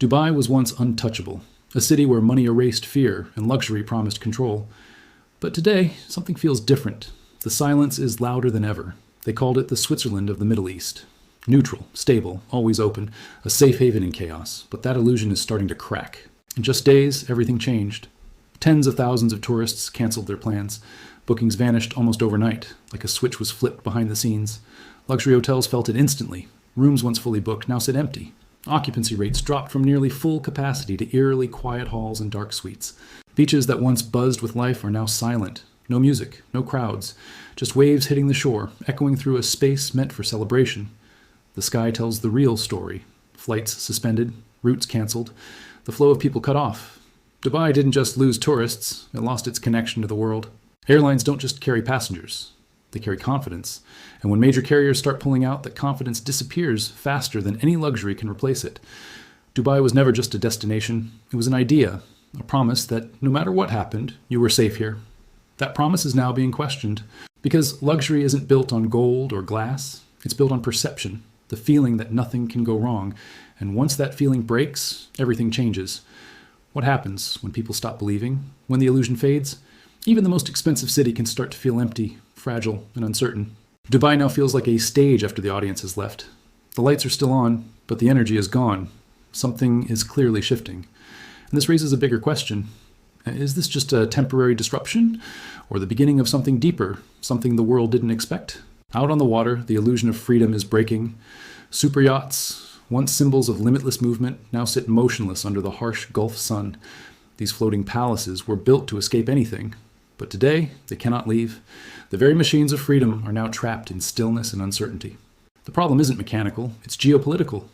Dubai was once untouchable, a city where money erased fear and luxury promised control. But today, something feels different. The silence is louder than ever. They called it the Switzerland of the Middle East. Neutral, stable, always open, a safe haven in chaos. But that illusion is starting to crack. In just days, everything changed. Tens of thousands of tourists canceled their plans. Bookings vanished almost overnight, like a switch was flipped behind the scenes. Luxury hotels felt it instantly. Rooms once fully booked now sit empty. Occupancy rates dropped from nearly full capacity to eerily quiet halls and dark suites. Beaches that once buzzed with life are now silent. No music, no crowds, just waves hitting the shore, echoing through a space meant for celebration. The sky tells the real story. Flights suspended, routes canceled, the flow of people cut off. Dubai didn't just lose tourists, it lost its connection to the world. Airlines don't just carry passengers, they carry confidence. And when major carriers start pulling out, that confidence disappears faster than any luxury can replace it. Dubai was never just a destination, it was an idea, a promise that no matter what happened, you were safe here. That promise is now being questioned, because luxury isn't built on gold or glass, it's built on perception, the feeling that nothing can go wrong. And once that feeling breaks, everything changes. What happens when people stop believing? When the illusion fades? Even the most expensive city can start to feel empty, fragile, and uncertain. Dubai now feels like a stage after the audience has left. The lights are still on, but the energy is gone. Something is clearly shifting. And this raises a bigger question. Is this just a temporary disruption, or the beginning of something deeper, something the world didn't expect? Out on the water, the illusion of freedom is breaking. Superyachts, once symbols of limitless movement, now sit motionless under the harsh Gulf sun. These floating palaces were built to escape anything, but today they cannot leave. The very machines of freedom are now trapped in stillness and uncertainty. The problem isn't mechanical, it's geopolitical.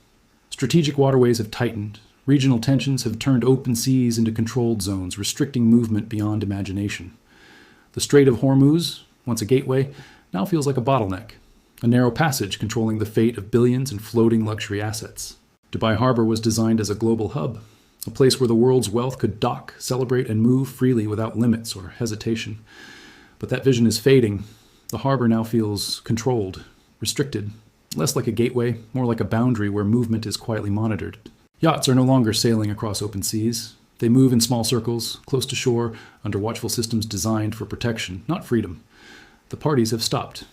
Strategic waterways have tightened. Regional tensions have turned open seas into controlled zones, restricting movement beyond imagination. The Strait of Hormuz, once a gateway, now feels like a bottleneck, a narrow passage controlling the fate of billions in floating luxury assets. Dubai Harbor was designed as a global hub, a place where the world's wealth could dock, celebrate, and move freely without limits or hesitation. But that vision is fading. The harbor now feels controlled, restricted, less like a gateway, more like a boundary where movement is quietly monitored. Yachts are no longer sailing across open seas. They move in small circles, close to shore, under watchful systems designed for protection, not freedom. The parties have stopped.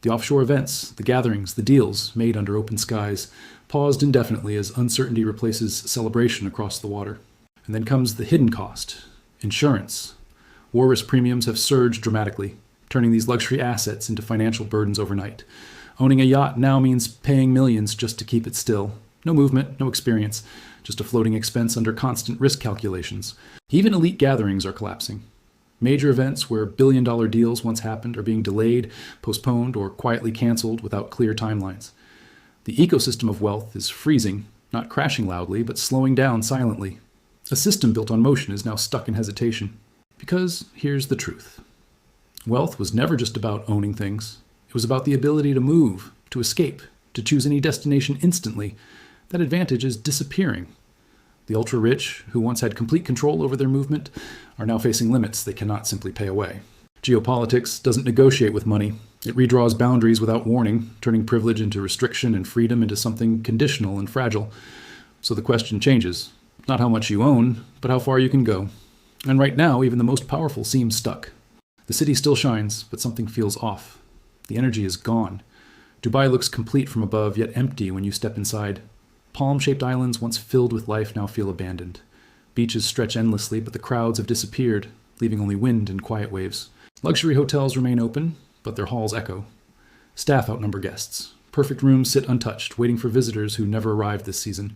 The offshore events, the gatherings, the deals made under open skies paused indefinitely as uncertainty replaces celebration across the water. And then comes the hidden cost, insurance. War risk premiums have surged dramatically, turning these luxury assets into financial burdens overnight. Owning a yacht now means paying millions just to keep it still. No movement, no experience, just a floating expense under constant risk calculations. Even elite gatherings are collapsing. Major events where billion-dollar deals once happened are being delayed, postponed, or quietly canceled without clear timelines. The ecosystem of wealth is freezing, not crashing loudly, but slowing down silently. A system built on motion is now stuck in hesitation. Because here's the truth. Wealth was never just about owning things. It was about the ability to move, to escape, to choose any destination instantly. That advantage is disappearing. The ultra-rich, who once had complete control over their movement, are now facing limits they cannot simply pay away. Geopolitics doesn't negotiate with money. It redraws boundaries without warning, turning privilege into restriction and freedom into something conditional and fragile. So the question changes. Not how much you own, but how far you can go. And right now, even the most powerful seem stuck. The city still shines, but something feels off. The energy is gone. Dubai looks complete from above, yet empty when you step inside. Palm-shaped islands once filled with life now feel abandoned. Beaches stretch endlessly, but the crowds have disappeared, leaving only wind and quiet waves. Luxury hotels remain open, but their halls echo. Staff outnumber guests. Perfect rooms sit untouched, waiting for visitors who never arrived this season.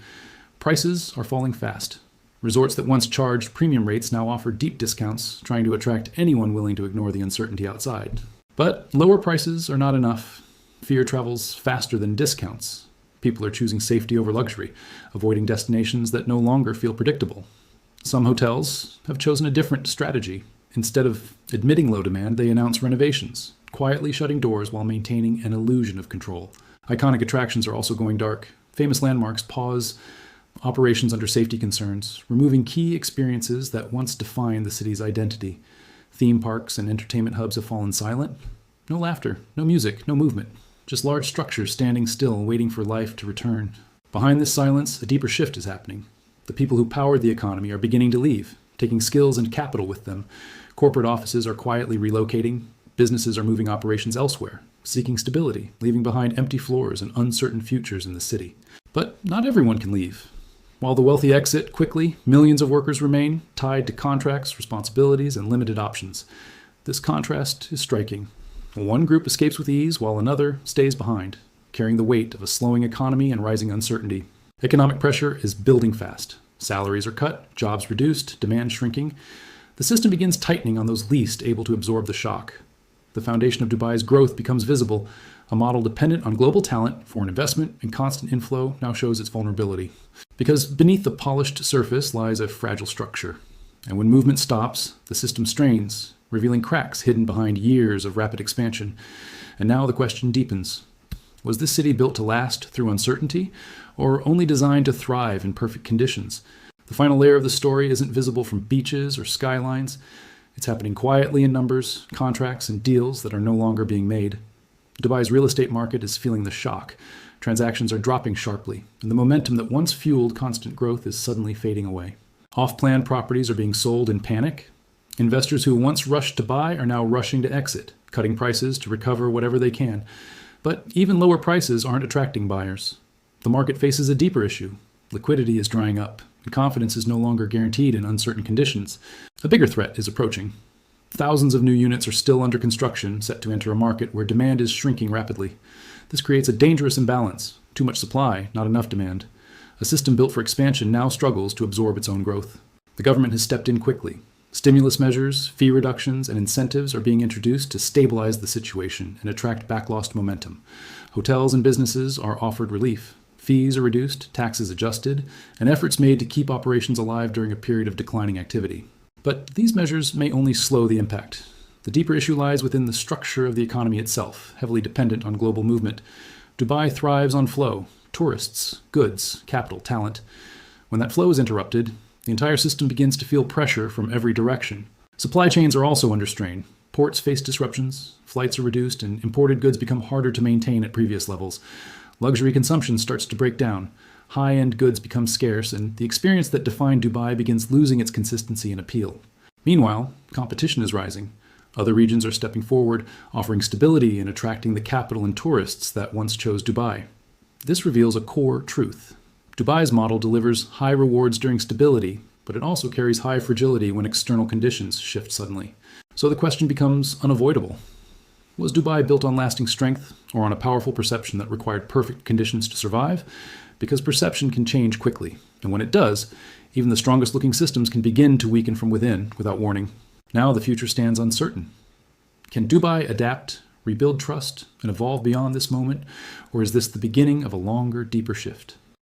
Prices are falling fast. Resorts that once charged premium rates now offer deep discounts, trying to attract anyone willing to ignore the uncertainty outside. But lower prices are not enough. Fear travels faster than discounts. People are choosing safety over luxury, avoiding destinations that no longer feel predictable. Some hotels have chosen a different strategy. Instead of admitting low demand, they announce renovations, quietly shutting doors while maintaining an illusion of control. Iconic attractions are also going dark. Famous landmarks pause operations under safety concerns, removing key experiences that once defined the city's identity. Theme parks and entertainment hubs have fallen silent. No laughter, no music, no movement. Just large structures standing still, waiting for life to return. Behind this silence, a deeper shift is happening. The people who powered the economy are beginning to leave, taking skills and capital with them. Corporate offices are quietly relocating. Businesses are moving operations elsewhere, seeking stability, leaving behind empty floors and uncertain futures in the city. But not everyone can leave. While the wealthy exit quickly, millions of workers remain, tied to contracts, responsibilities, and limited options. This contrast is striking. One group escapes with ease, while another stays behind, carrying the weight of a slowing economy and rising uncertainty. Economic pressure is building fast. Salaries are cut, jobs reduced, demand shrinking. The system begins tightening on those least able to absorb the shock. The foundation of Dubai's growth becomes visible. A model dependent on global talent, foreign investment, and constant inflow now shows its vulnerability. Because beneath the polished surface lies a fragile structure. And when movement stops, the system strains, revealing cracks hidden behind years of rapid expansion. And now the question deepens. Was this city built to last through uncertainty, or only designed to thrive in perfect conditions? The final layer of the story isn't visible from beaches or skylines. It's happening quietly in numbers, contracts, and deals that are no longer being made. Dubai's real estate market is feeling the shock. Transactions are dropping sharply, and the momentum that once fueled constant growth is suddenly fading away. Off-plan properties are being sold in panic. Investors who once rushed to buy are now rushing to exit, cutting prices to recover whatever they can. But even lower prices aren't attracting buyers. The market faces a deeper issue. Liquidity is drying up, and confidence is no longer guaranteed in uncertain conditions. A bigger threat is approaching. Thousands of new units are still under construction, set to enter a market where demand is shrinking rapidly. This creates a dangerous imbalance. Too much supply, not enough demand. A system built for expansion now struggles to absorb its own growth. The government has stepped in quickly. Stimulus measures, fee reductions, and incentives are being introduced to stabilize the situation and attract backlost momentum. Hotels and businesses are offered relief. Fees are reduced, taxes adjusted, and efforts made to keep operations alive during a period of declining activity. But these measures may only slow the impact. The deeper issue lies within the structure of the economy itself, heavily dependent on global movement. Dubai thrives on flow: tourists, goods, capital, talent. When that flow is interrupted, the entire system begins to feel pressure from every direction. Supply chains are also under strain. Ports face disruptions, flights are reduced, and imported goods become harder to maintain at previous levels. Luxury consumption starts to break down. High-end goods become scarce, and the experience that defined Dubai begins losing its consistency and appeal. Meanwhile, competition is rising. Other regions are stepping forward, offering stability and attracting the capital and tourists that once chose Dubai. This reveals a core truth. Dubai's model delivers high rewards during stability, but it also carries high fragility when external conditions shift suddenly. So the question becomes unavoidable. Was Dubai built on lasting strength, or on a powerful perception that required perfect conditions to survive? Because perception can change quickly, and when it does, even the strongest-looking systems can begin to weaken from within without warning. Now the future stands uncertain. Can Dubai adapt, rebuild trust, and evolve beyond this moment, or is this the beginning of a longer, deeper shift?